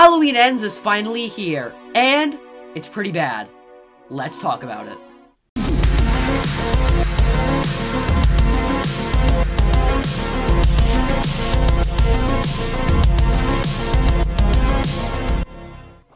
Halloween Ends is finally here, and it's pretty bad. Let's talk about it.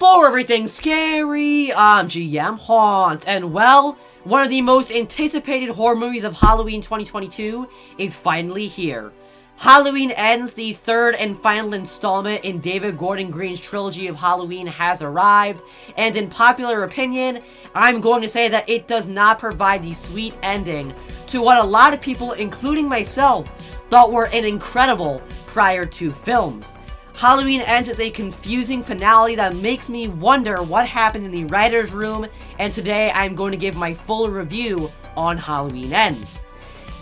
For everything scary, I'm GMHaunts, and well, one of the most anticipated horror movies of Halloween 2022 is finally here. Halloween Ends, the third and final installment in David Gordon Green's trilogy of Halloween, has arrived, and in popular opinion, I'm going to say that it does not provide the sweet ending to what a lot of people, including myself, thought were an incredible prior two films. Halloween Ends is a confusing finale that makes me wonder what happened in the writer's room, and today I'm going to give my full review on Halloween Ends.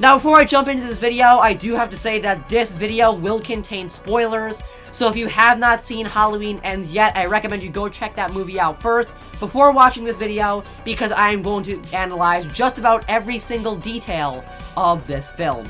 Now, before I jump into this video, I do have to say that this video will contain spoilers, so if you have not seen Halloween Ends yet, I recommend you go check that movie out first before watching this video, because I am going to analyze just about every single detail of this film.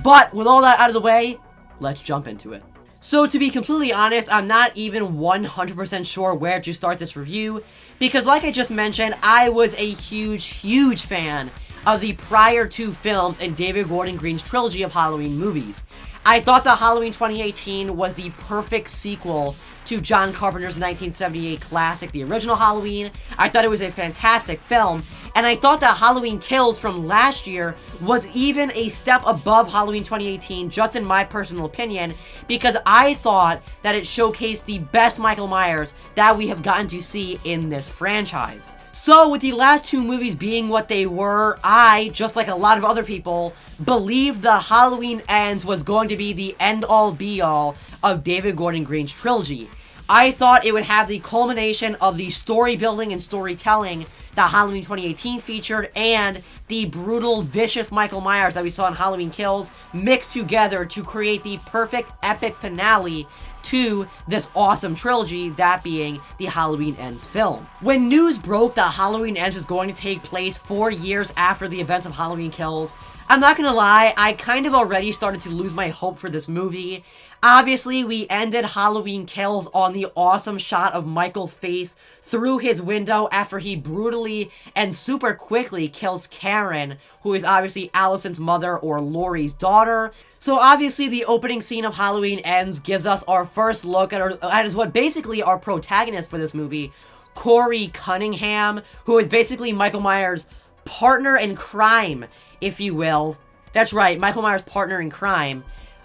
But with all that out of the way, let's jump into it. So to be completely honest, I'm not even 100% sure where to start this review, because like I just mentioned, I was a huge fan of the prior two films in David Gordon Green's trilogy of Halloween movies. I thought that Halloween 2018 was the perfect sequel to John Carpenter's 1978 classic, the original Halloween. I thought it was a fantastic film, and I thought that Halloween Kills from last year was even a step above Halloween 2018, just in my personal opinion, because I thought that it showcased the best Michael Myers that we have gotten to see in this franchise. So, with the last two movies being what they were, I, just like a lot of other people, believed that Halloween Ends was going to be the end-all be-all of David Gordon Green's trilogy. I thought it would have the culmination of the story building and storytelling that Halloween 2018 featured, and the brutal, vicious Michael Myers that we saw in Halloween Kills mixed together to create the perfect, epic finale to this awesome trilogy, that being the Halloween Ends film. When news broke that Halloween Ends was going to take place 4 years after the events of Halloween Kills, I'm not gonna lie, I kind of already started to lose my hope for this movie. Obviously, we ended Halloween Kills on the awesome shot of Michael's face through his window after he brutally and super quickly kills Karen, who is obviously Allison's mother or Laurie's daughter. So obviously the opening scene of Halloween Ends gives us our first look at what basically our protagonist for this movie, Corey Cunningham, who is basically Michael Myers' partner in crime, if you will. That's right, Michael Myers' partner in crime.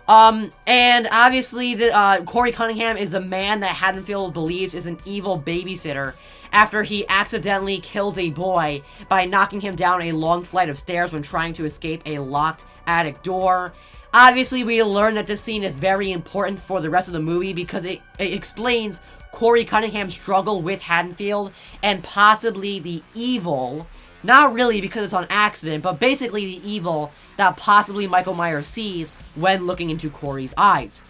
And obviously, Corey Cunningham is the man that Haddonfield believes is an evil babysitter after he accidentally kills a boy by knocking him down a long flight of stairs when trying to escape a locked attic door. Obviously, we learn that this scene is very important for the rest of the movie because it explains Corey Cunningham's struggle with Haddonfield and possibly the evil, not really because it's on accident, but basically the evil that possibly Michael Myers sees when looking into Corey's eyes.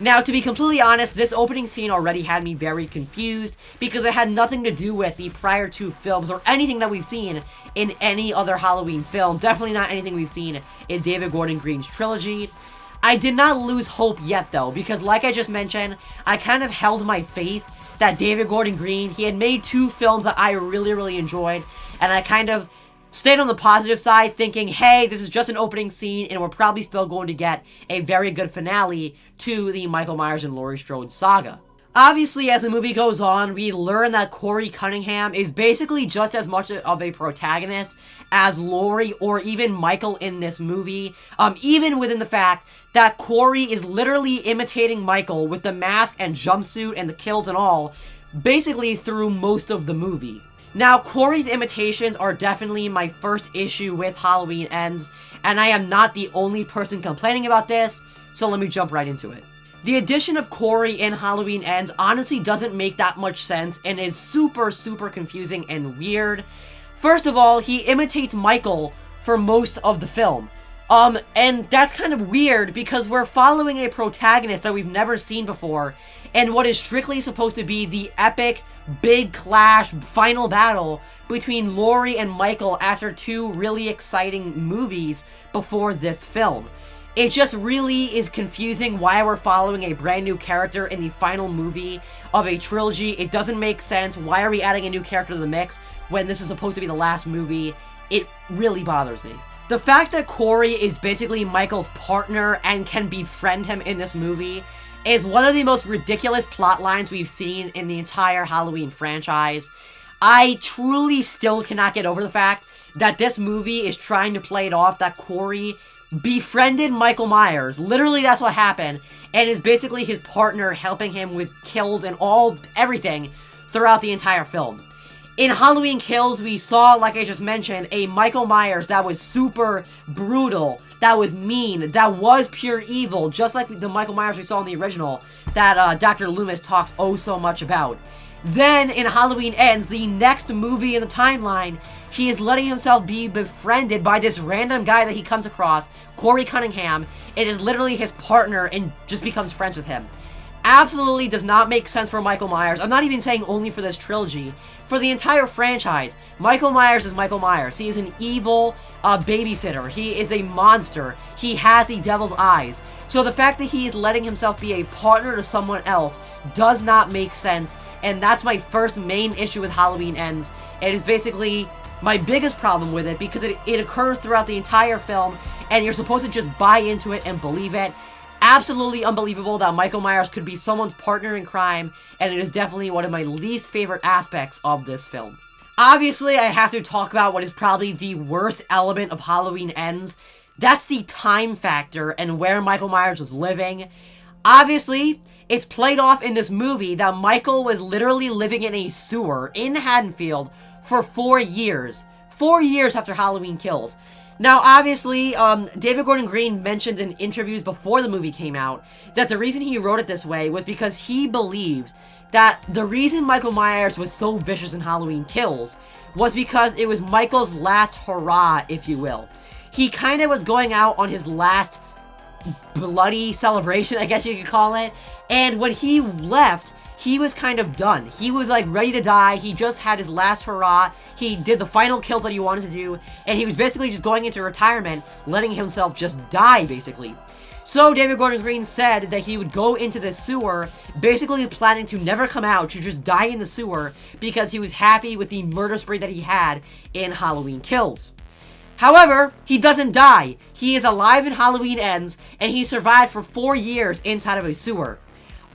Now, to be completely honest, this opening scene already had me very confused because it had nothing to do with the prior two films or anything that we've seen in any other Halloween film. Definitely not anything we've seen in David Gordon Green's trilogy. I did not lose hope yet, though, because like I just mentioned, I kind of held my faith that David Gordon Green, he had made two films that I really enjoyed, and I kind of stayed on the positive side thinking, hey, this is just an opening scene and we're probably still going to get a very good finale to the Michael Myers and Laurie Strode saga. Obviously, as the movie goes on, we learn that Corey Cunningham is basically just as much of a protagonist as Laurie or even Michael in this movie, even within the fact that Corey is literally imitating Michael with the mask and jumpsuit and the kills and all, basically through most of the movie. Now, Corey's imitations are definitely my first issue with Halloween Ends, and I am not the only person complaining about this, so let me jump right into it. The addition of Corey in Halloween Ends honestly doesn't make that much sense and is super confusing and weird. First of all, he imitates Michael for most of the film. And that's kind of weird because we're following a protagonist that we've never seen before, and what is strictly supposed to be the epic, big clash, final battle between Laurie and Michael after two really exciting movies before this film. It just really is confusing why we're following a brand new character in the final movie of a trilogy. It doesn't make sense. Why are we adding a new character to the mix when this is supposed to be the last movie? It really bothers me. The fact that Corey is basically Michael's partner and can befriend him in this movie is one of the most ridiculous plot lines we've seen in the entire Halloween franchise. I truly still cannot get over the fact that this movie is trying to play it off that Corey befriended Michael Myers. Literally, that's what happened, and is basically his partner helping him with kills and everything throughout the entire film. In Halloween Kills, we saw, like I just mentioned, a Michael Myers that was super brutal, that was mean, that was pure evil, just like the Michael Myers we saw in the original that Dr. Loomis talked oh so much about. Then, in Halloween Ends, the next movie in the timeline, he is letting himself be befriended by this random guy that he comes across, Corey Cunningham. It is literally his partner and just becomes friends with him. Absolutely does not make sense for Michael Myers. I'm not even saying only for this trilogy. For the entire franchise, Michael Myers is Michael Myers. He is an evil babysitter. He is a monster. He has the devil's eyes. So the fact that he is letting himself be a partner to someone else does not make sense. And that's my first main issue with Halloween Ends. It is basically my biggest problem with it because it occurs throughout the entire film and you're supposed to just buy into it and believe it. Absolutely unbelievable that Michael Myers could be someone's partner in crime, and it is definitely one of my least favorite aspects of this film. Obviously, I have to talk about what is probably the worst element of Halloween Ends. That's the time factor and where Michael Myers was living. Obviously, it's played off in this movie that Michael was literally living in a sewer in Haddonfield for 4 years. 4 years after Halloween Kills. Now, obviously, David Gordon Green mentioned in interviews before the movie came out that the reason he wrote it this way was because he believed that the reason Michael Myers was so vicious in Halloween Kills was because it was Michael's last hurrah, if you will. He kind of was going out on his last bloody celebration, I guess you could call it, and when he left, he was kind of done. He was like ready to die. He just had his last hurrah. He did the final kills that he wanted to do, and he was basically just going into retirement, letting himself just die, basically. So David Gordon Green said that he would go into the sewer, basically planning to never come out, to just die in the sewer, because he was happy with the murder spree that he had in Halloween Kills. However, he doesn't die. He is alive in Halloween Ends, and he survived for 4 years inside of a sewer.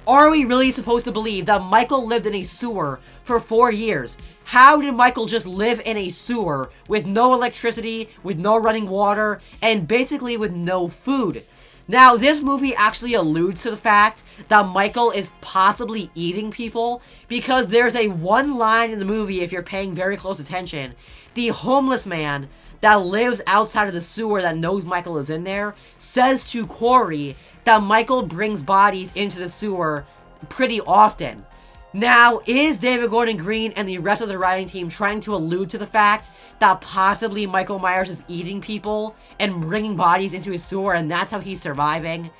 Are we really supposed to believe that Michael lived in a sewer for 4 years? How did Michael just live in a sewer with no electricity, with no running water, and basically with no food? Now, this movie actually alludes to the fact that Michael is possibly eating people, because there's a one line in the movie, if you're paying very close attention. The homeless man that lives outside of the sewer that knows Michael is in there says to Corey that Michael brings bodies into the sewer pretty often. Now, is David Gordon Green and the rest of the writing team trying to allude to the fact that possibly Michael Myers is eating people and bringing bodies into his sewer and that's how he's surviving?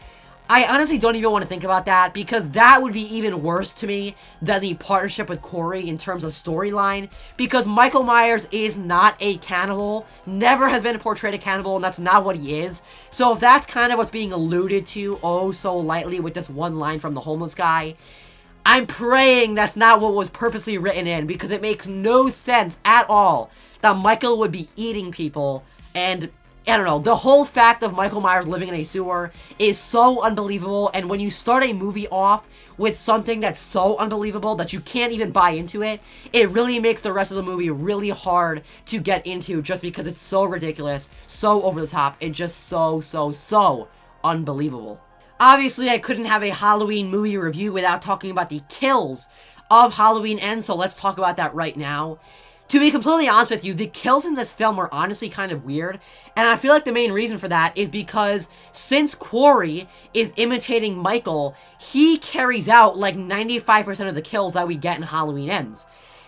I honestly don't even want to think about that, because that would be even worse to me than the partnership with Corey in terms of storyline, because Michael Myers is not a cannibal, never has been portrayed a cannibal, and that's not what he is. So if that's kind of what's being alluded to oh so lightly with this one line from the homeless guy, I'm praying that's not what was purposely written in, because it makes no sense at all that Michael would be eating people. And I don't know, the whole fact of Michael Myers living in a sewer is so unbelievable, and when you start a movie off with something that's so unbelievable that you can't even buy into it, it really makes the rest of the movie really hard to get into, just because it's so ridiculous, so over the top, and just so unbelievable. Obviously, I couldn't have a Halloween movie review without talking about the kills of Halloween Ends, so let's talk about that right now. To be completely honest with you, the kills in this film are honestly kind of weird, and I feel like the main reason for that is because since Corey is imitating Michael, he carries out like 95% of the kills that we get in Halloween Ends.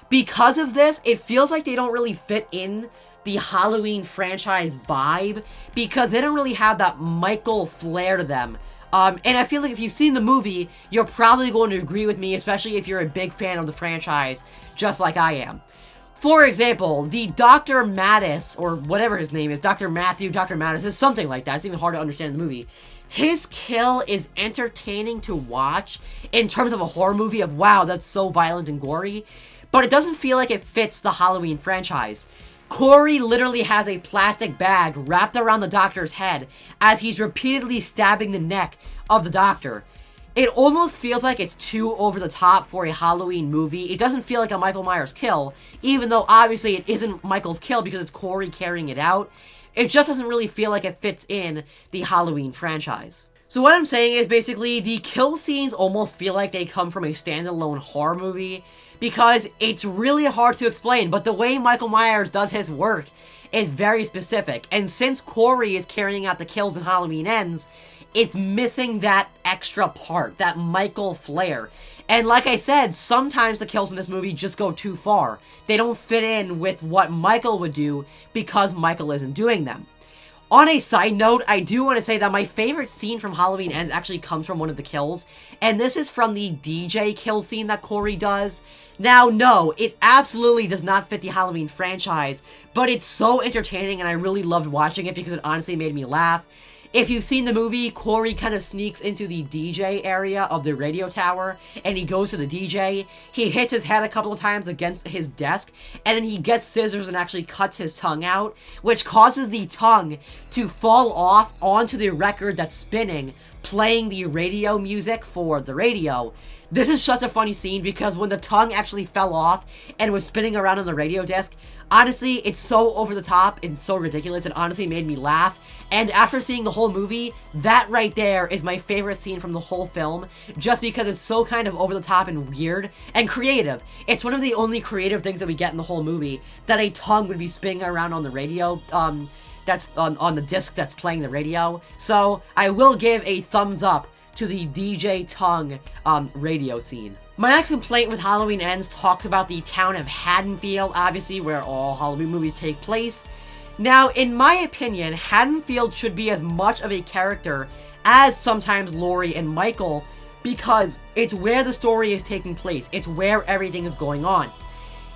Because of this, it feels like they don't really fit in the Halloween franchise vibe, because they don't really have that Michael flair to them. And I feel like if you've seen the movie, you're probably going to agree with me, especially if you're a big fan of the franchise, just like I am. For example, the Dr. Mattis, or whatever his name is, Dr. Matthew, Dr. Mattis, is something like that. It's even hard to understand in the movie. His kill is entertaining to watch in terms of a horror movie of, wow, that's so violent and gory, but it doesn't feel like it fits the Halloween franchise. Corey literally has a plastic bag wrapped around the doctor's head as he's repeatedly stabbing the neck of the doctor. It almost feels like it's too over the top for a Halloween movie. It doesn't feel like a Michael Myers kill, even though obviously it isn't Michael's kill because it's Corey carrying it out. It just doesn't really feel like it fits in the Halloween franchise. So what I'm saying is basically the kill scenes almost feel like they come from a standalone horror movie because it's really hard to explain, but the way Michael Myers does his work is very specific. And since Corey is carrying out the kills in Halloween Ends, it's missing that extra part, that Michael flair. And like I said, sometimes the kills in this movie just go too far. They don't fit in with what Michael would do because Michael isn't doing them. On a side note, I do want to say that my favorite scene from Halloween Ends actually comes from one of the kills, and this is from the DJ kill scene that Corey does. Now, no, it absolutely does not fit the Halloween franchise, but it's so entertaining and I really loved watching it because it honestly made me laugh. If you've seen the movie, Corey kind of sneaks into the DJ area of the radio tower, and he goes to the DJ. He hits his head a couple of times against his desk, and then he gets scissors and actually cuts his tongue out, which causes the tongue to fall off onto the record that's spinning, playing the radio music for the radio. This is such a funny scene because when the tongue actually fell off and was spinning around on the radio disc, honestly, it's so over the top and so ridiculous. It honestly made me laugh. And after seeing the whole movie, that right there is my favorite scene from the whole film, just because it's so kind of over the top and weird and creative. It's one of the only creative things that we get in the whole movie, that a tongue would be spinning around on the radio, that's on the disc that's playing the radio. So I will give a thumbs up to the DJ tongue radio scene. My next complaint with Halloween Ends talks about the town of Haddonfield, obviously where all Halloween movies take place. Now, in my opinion, Haddonfield should be as much of a character as sometimes Laurie and Michael, because it's where the story is taking place. It's where everything is going on.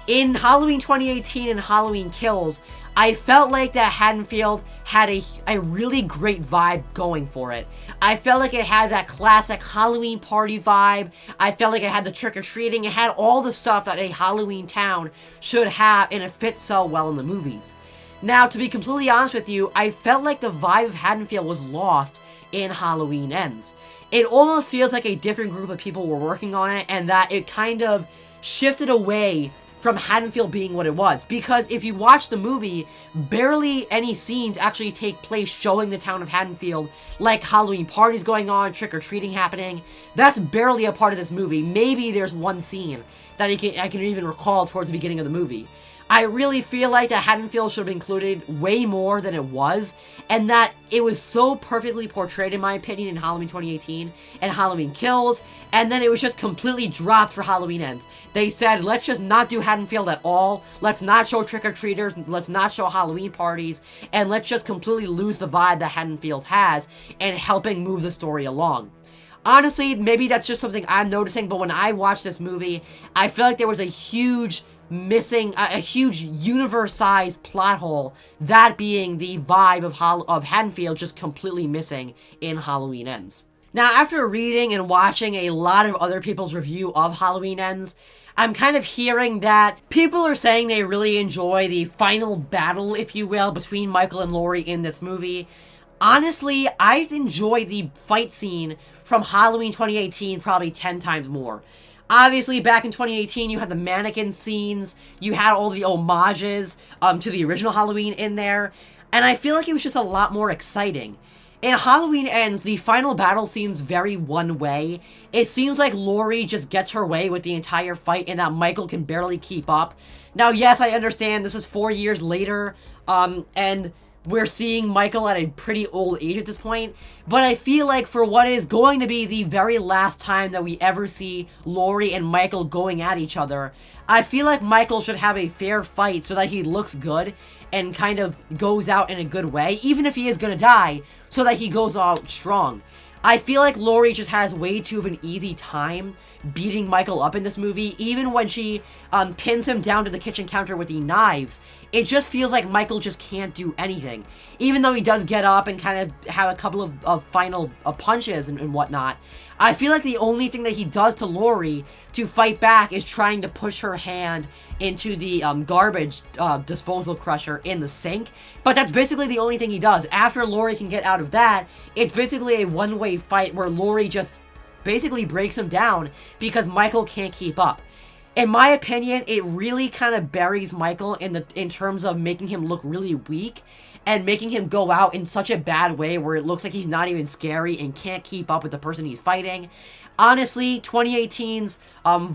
In Halloween 2018 and Halloween Kills, I felt like that Haddonfield had a really great vibe going for it. I felt like it had that classic Halloween party vibe. I felt like it had the trick-or-treating. It had all the stuff that a Halloween town should have, and it fits so well in the movies. Now, to be completely honest with you, I felt like the vibe of Haddonfield was lost in Halloween Ends. It almost feels like a different group of people were working on it, and that it kind of shifted away from Haddonfield being what it was. Because if you watch the movie, barely any scenes actually take place showing the town of Haddonfield, like Halloween parties going on, trick-or-treating happening. That's barely a part of this movie. Maybe there's one scene that I can even recall towards the beginning of the movie. I really feel like that Haddonfield should have been included way more than it was, and that it was so perfectly portrayed, in my opinion, in Halloween 2018 and Halloween Kills, and then it was just completely dropped for Halloween Ends. They said, let's just not do Haddonfield at all, let's not show trick-or-treaters, let's not show Halloween parties, and let's just completely lose the vibe that Haddonfield has and helping move the story along. Honestly, maybe that's just something I'm noticing, but when I watched this movie, I feel like there was a huge missing, a huge universe-sized plot hole, that being the vibe of Haddonfield just completely missing in Halloween Ends. Now, after reading and watching a lot of other people's review of Halloween Ends, I'm kind of hearing that people are saying they really enjoy the final battle, if you will, between Michael and Laurie in this movie. Honestly, I enjoy the fight scene from Halloween 2018 probably 10 times more. Obviously, back in 2018, you had the mannequin scenes, you had all the homages to the original Halloween in there, and I feel like it was just a lot more exciting. In Halloween Ends, the final battle seems very one way. It seems like Laurie just gets her way with the entire fight and that Michael can barely keep up. Now, yes, I understand this is 4 years later, and we're seeing Michael at a pretty old age at this point, but I feel like for what is going to be the very last time that we ever see Laurie and Michael going at each other, I feel like Michael should have a fair fight so that he looks good and kind of goes out in a good way, even if he is going to die, so that he goes out strong. I feel like Laurie just has way too of an easy time beating Michael up in this movie. Even when she pins him down to the kitchen counter with the knives, it just feels like Michael just can't do anything. Even though he does get up and kind of have a couple of final punches and whatnot, I feel like the only thing that he does to Laurie to fight back is trying to push her hand into the garbage disposal crusher in the sink. But that's basically the only thing he does. After Laurie can get out of that, it's basically a one-way fight where Laurie just basically breaks him down because Michael can't keep up. In my opinion, it really kind of buries Michael in terms of making him look really weak and making him go out in such a bad way where it looks like he's not even scary and can't keep up with the person he's fighting. Honestly, 2018's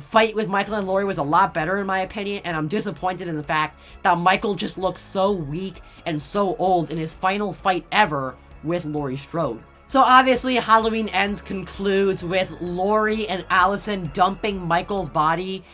fight with Michael and Laurie was a lot better in my opinion, and I'm disappointed in the fact that Michael just looks so weak and so old in his final fight ever with Laurie Strode. So obviously, Halloween Ends concludes with Laurie and Allison dumping Michael's body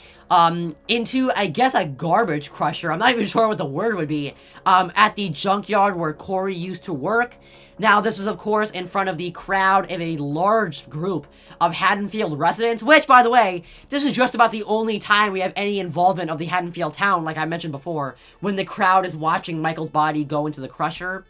into, I guess, a garbage crusher. I'm not even sure what the word would be, at the junkyard where Corey used to work. Now, this is, of course, in front of the crowd of a large group of Haddonfield residents, which, by the way, this is just about the only time we have any involvement of the Haddonfield town, like I mentioned before, when the crowd is watching Michael's body go into the crusher.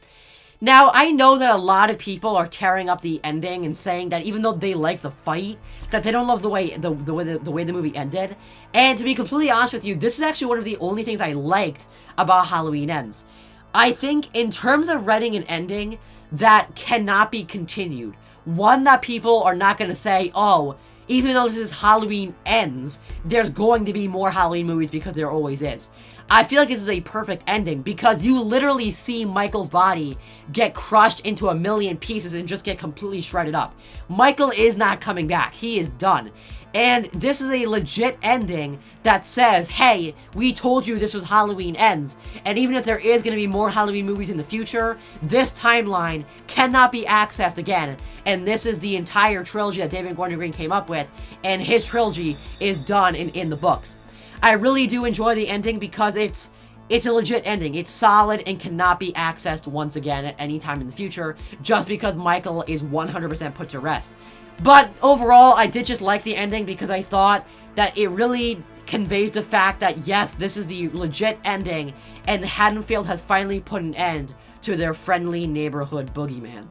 Now, I know that a lot of people are tearing up the ending and saying that even though they like the fight, that they don't love the way the way the movie ended. And to be completely honest with you, this is actually one of the only things I liked about Halloween Ends. I think in terms of writing an ending that cannot be continued, one that people are not going to say, oh, even though this is Halloween Ends, there's going to be more Halloween movies because there always is. I feel like this is a perfect ending because you literally see Michael's body get crushed into a million pieces and just get completely shredded up. Michael is not coming back. He is done. And this is a legit ending that says, hey, we told you this was Halloween Ends. And even if there is going to be more Halloween movies in the future, this timeline cannot be accessed again. And this is the entire trilogy that David Gordon Green came up with. And his trilogy is done in the books. I really do enjoy the ending because it's a legit ending. It's solid and cannot be accessed once again at any time in the future just because Michael is 100% put to rest. But overall, I did just like the ending because I thought that it really conveys the fact that yes, this is the legit ending and Haddonfield has finally put an end to their friendly neighborhood boogeyman.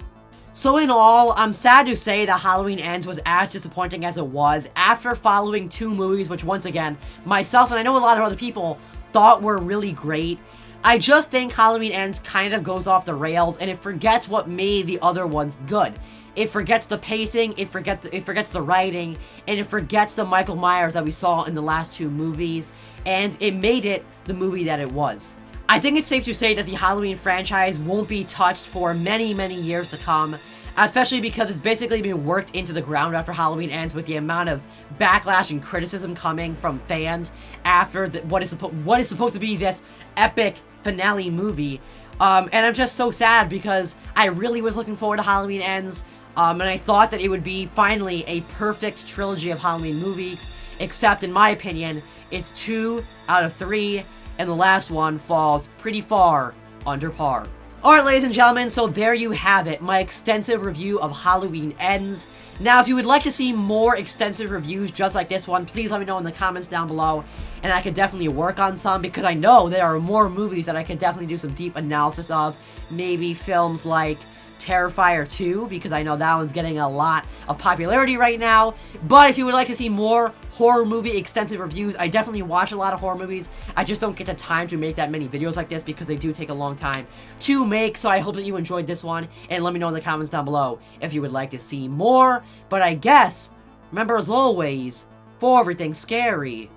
So in all, I'm sad to say that Halloween Ends was as disappointing as it was after following two movies which once again, myself and I know a lot of other people thought were really great. I just think Halloween Ends kind of goes off the rails and it forgets what made the other ones good. It forgets the pacing, it forgets the writing, and it forgets the Michael Myers that we saw in the last two movies, and it made it the movie that it was. I think it's safe to say that the Halloween franchise won't be touched for many, many years to come, especially because it's basically been worked into the ground after Halloween Ends with the amount of backlash and criticism coming from fans after what is supposed to be this epic finale movie. And I'm just so sad because I really was looking forward to Halloween Ends, and I thought that it would be finally a perfect trilogy of Halloween movies, except in my opinion, it's 2 out of 3, and the last one falls pretty far under par. Alright, ladies and gentlemen, so there you have it, my extensive review of Halloween Ends. Now, if you would like to see more extensive reviews just like this one, please let me know in the comments down below, and I could definitely work on some, because I know there are more movies that I can definitely do some deep analysis of. Maybe films like Terrifier 2, because I know that one's getting a lot of popularity right now. But if you would like to see more horror movie extensive reviews, I definitely watch a lot of horror movies. I just don't get the time to make that many videos like this because they do take a long time to make. So I hope that you enjoyed this one, and let me know in the comments down below if you would like to see more. But I guess, remember as always, for everything scary,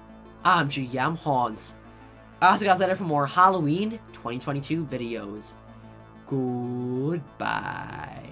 I'm GMHaunts. I'll see you guys later for more Halloween 2022 videos. Goodbye.